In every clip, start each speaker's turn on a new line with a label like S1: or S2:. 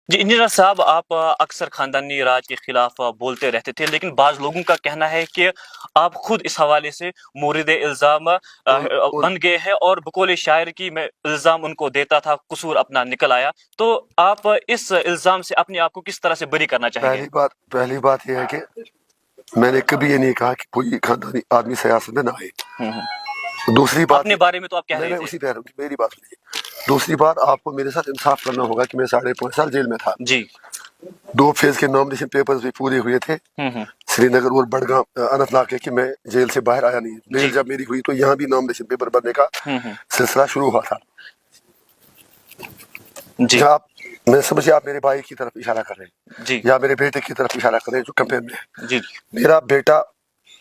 S1: جی engineer صاحب، آپ اکثر خاندانی راج کے خلاف بولتے رہتے تھے، لیکن بعض لوگوں کا کہنا ہے کہ آپ خود اس حوالے سے مورد الزام
S2: ان
S1: بن گئے ہیں، اور بقول شاعر کی میں الزام ان کو دیتا تھا، قصور اپنا نکل آیا۔ تو آپ اس الزام سے اپنے آپ کو کس طرح سے بری کرنا چاہیں گے؟
S2: پہلی بات یہ ہے کہ میں نے کبھی یہ نہیں کہا کہ کوئی خاندانی آدمی سیاست میں نہ آئے۔ دوسری بات
S1: اپنے بارے میں تو آپ کہہ رہے تھے۔
S2: اسی پہ میری بات سنیے۔ دوسری بات، آپ کو میرے ساتھ انصاف کرنا ہوگا کہ میں 5.5 سال جیل میں تھا۔
S1: جی
S2: 2 فیز کے نامنیشن پیپرز بھی پورے ہوئے تھے، سری نگر اور بڑگام اننت ناگ کے، کہ میں جیل سے باہر آیا نہیں۔ بیل جب میری ہوئی تو یہاں بھی نامنیشن پیپر بھرنے کا سلسلہ شروع ہوا تھا۔
S1: جی
S2: میں سمجھے آپ میرے بھائی کی طرف اشارہ کر رہے ہیں،
S1: جی
S2: یا میرے بیٹے کی طرف اشارہ کر رہے ہیں جو کمپین میں ہے۔
S1: جی
S2: میرا بیٹا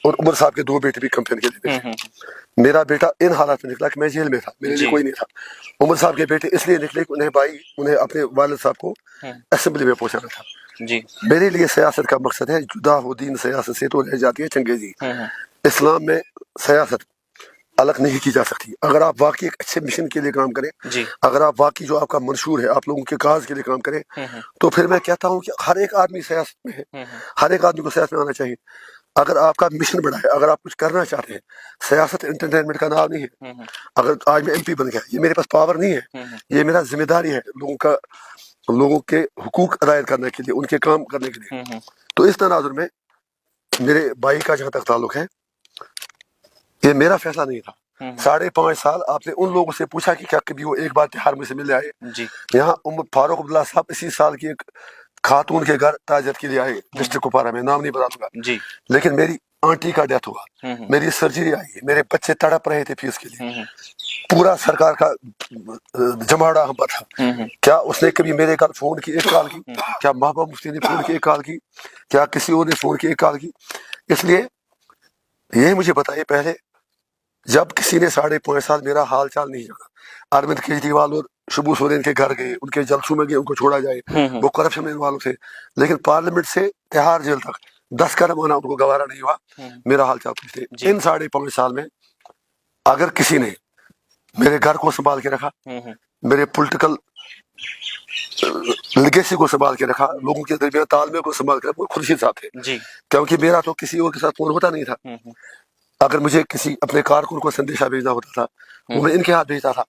S2: اور عمر صاحب کے 2 بیٹے بھی کمپین کے لیے تھے۔ میرا بیٹا ان حالات میں نکلا کہ میں جیل میں تھا، میرے لیے کوئی نہیں تھا۔ عمر صاحب کے بیٹے اس لیے نکلے کہ انہیں اپنے والد صاحب کو اسمبلی میں پہنچانا تھا۔
S1: جی
S2: میرے لیے سیاست کا مقصد ہے جدا ہو دین سیاست سے تو رہ جاتی ہے چنگیزی۔ اسلام میں سیاست الگ نہیں کی جا سکتی۔ اگر آپ واقعی ایک اچھے مشن کے لیے کام کریں، اگر آپ واقعی جو آپ کا منشور ہے آپ لوگوں کے کاز کے لیے کام کریں، تو پھر میں کہتا ہوں کہ ہر ایک آدمی سیاست میں ہے، ہر ایک آدمی کو سیاست میں آنا چاہیے۔ اگر آپ کا مشن بڑا ہے، اگر آپ کچھ کرنا چاہتے ہیں، سیاست انٹرٹینمنٹ کا نام نہیں ہے۔ اگر آج میں MP بن گیا، یہ میرے پاس پاور نہیں ہے، یہ میرا ذمہ داری ہے لوگوں کے حقوق ادائے کرنے کے لیے، ان کے کام کرنے کے لیے۔ تو اس تناظر میں میرے بھائی کا جہاں تک تعلق ہے، یہ میرا فیصلہ نہیں تھا۔ 5.5 سال آپ نے ان لوگوں سے پوچھا کہ کیا کبھی وہ ایک بار تہار میں سے ملے آئے؟ یہاں فاروق عبداللہ صاحب اسی سال کی ایک خاتون کے گھر تعزیت کے لیے آئے، ڈسٹرکٹ کپوارہ میں، نام نہیں بتا دوں گا، لیکن میری آنٹی کا ڈیتھ ہوا، میری سرجری آئی، میرے بچے تڑپ رہے تھے فیس کے لیے، پورا سرکار کا جماڑا ہم پر تھا۔ کیا اس نے کبھی میرے گھر فون کی ایک کال کی؟ کیا محبوب مفتی نے فون کی ایک کال کی؟ کیا کسی اور نے فون کی ایک کال کی؟ اس لیے یہ مجھے بتائیے، پہلے جب کسی نے 5.5 سال میرا حال چال نہیں جانا، اروند کیجریوال اور شبو سورین کے گھر گئے، ان کے جلسوں میں گئے، ان کو چھوڑا جائے، وہ کرپشن میں انوالو تھے، لیکن پارلیمنٹ سے تہار جیل تک 10 قدم آنا ان کو گوارا نہیں ہوا میرا حال چال پوچھتے۔ ان 5.5 سال میں اگر کسی نے میرے گھر کو سنبھال کے رکھا، میرے پولیٹیکل لیگیسی کو سنبھال کے رکھا، لوگوں کے درمیان تال میل کو سنبھال کے رکھا، وہ خورشید صاحب تھے۔ کیونکہ میرا تو کسی اور کے ساتھ فون ہوتا نہیں تھا۔ اگر مجھے کسی اپنے کارکن کو سندیشہ بھیجنا ہوتا تھا، وہ میں ان کے ہاتھ بھیجتا تھا۔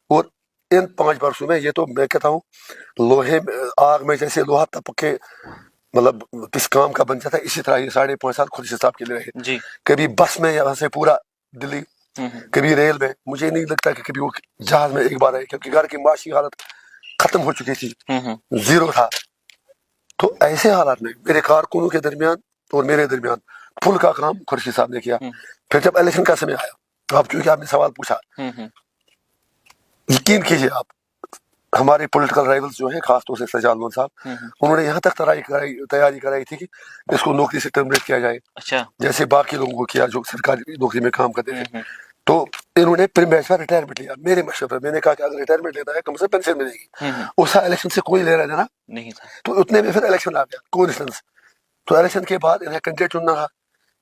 S2: اور ان 5 برسوں میں یہ تو میں کہتا ہوں، لوہے آگ میں جیسے لوہا تپ کے مطلب کس کام کا بن جاتا ہے، اسی طرح یہ 5.5 سال خورشید صاحب کے لیے رہے۔ کبھی بس میں یہاں سے پورا دلی، کبھی ریل میں، مجھے نہیں لگتا کہ کبھی وہ جہاز میں ایک بار آئے، کیونکہ گھر کی معاشی حالت ختم ہو چکی تھی، زیرو تھا۔ تو ایسے حالات میں میرے کارکنوں کے درمیان اور میرے درمیان پھل کا کام خورشید صاحب نے کیا۔ پھر جب الیکشن کا سمے آیا، چونکہ آپ نے سوال پوچھا، یقین کیجیے آپ، ہمارے پولیٹیکل رائیولز جو ہیں، خاص طور سے سجاد لون صاحب، انہوں نے یہاں تک تیاری کرائی تھی کہ اس کو نوکری سے ٹرمنیٹ کیا جائے، جیسے باقی لوگوں کو کیا جو سرکاری نوکری میں کام کرتے تھے۔ تو انہوں نے پھر میچ پر ریٹائرمنٹ لیا میرے مشورے پر۔ میں نے کہا کہ اگر ریٹائرمنٹ لیتا ہے کم سے کم پینشن ملے گی۔ اس الیکشن سے کوئی لے رہا دینا نہیں تھا، تو اتنے میں پھر الیکشن آ گیا، کوئنسیڈنس۔ تو الیکشن کے بعد انہیں کینڈیڈیٹ چننا تھا،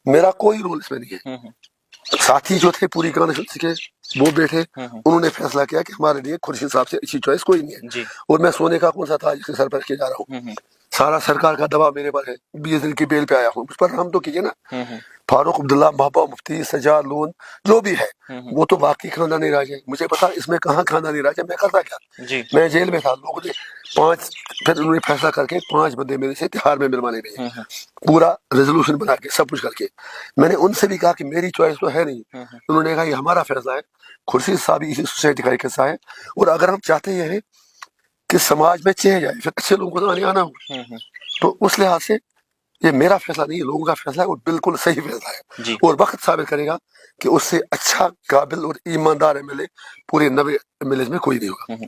S2: میرا کوئی رول اس میں نہیں ہے۔ ساتھی جو تھے پوری کانسٹیچوئنسی کے، وہ بیٹھے، انہوں نے فیصلہ کیا کہ ہمارے لیے خورشید صاحب سے اچھی چوائس کوئی نہیں ہے، اور میں سونے کا کون سا تاج اس کے سر پر کے جا رہا ہوں۔ سارا سرکار کا دباؤ میرے پر ہے، 20 دن کی بیل پہ آیا ہوں، اس پر ہم تو کیجیے نا۔ فاروق عبداللہ، محبوب مفتی، سجاد لون جو بھی ہے، وہ تو باقی خاندانی راج ہے۔ مجھے پتا اس میں کہاں خاندانی راج ہے، میں کرتا کیا؟ میں جیل میں تھا، لوگوں نے 5، پھر انہوں نے فیصلہ کر کے 5 بندے میرے سے تہار میں ملوانے میں، پورا ریزولوشن بنا کے سب کچھ کر کے۔ میں نے ان سے بھی کہا کہ میری چوائس تو ہے نہیں۔ انہوں نے کہا یہ ہمارا فیصلہ ہے، خورشید صاحب اسی سوسائٹی کا ایک حصہ ہے، اور اگر ہم چاہتے یہ ہیں کہ سماج میں چینج آئے، پھر اچھے لوگوں کو آنا ہو، تو اس لحاظ سے یہ میرا فیصلہ نہیں ہے، لوگوں کا فیصلہ ہے، اور بالکل صحیح فیصلہ ہے، اور وقت ثابت کرے گا کہ اس سے اچھا، قابل اور ایماندار MLA پورے 90 MLA میں کوئی نہیں ہوگا۔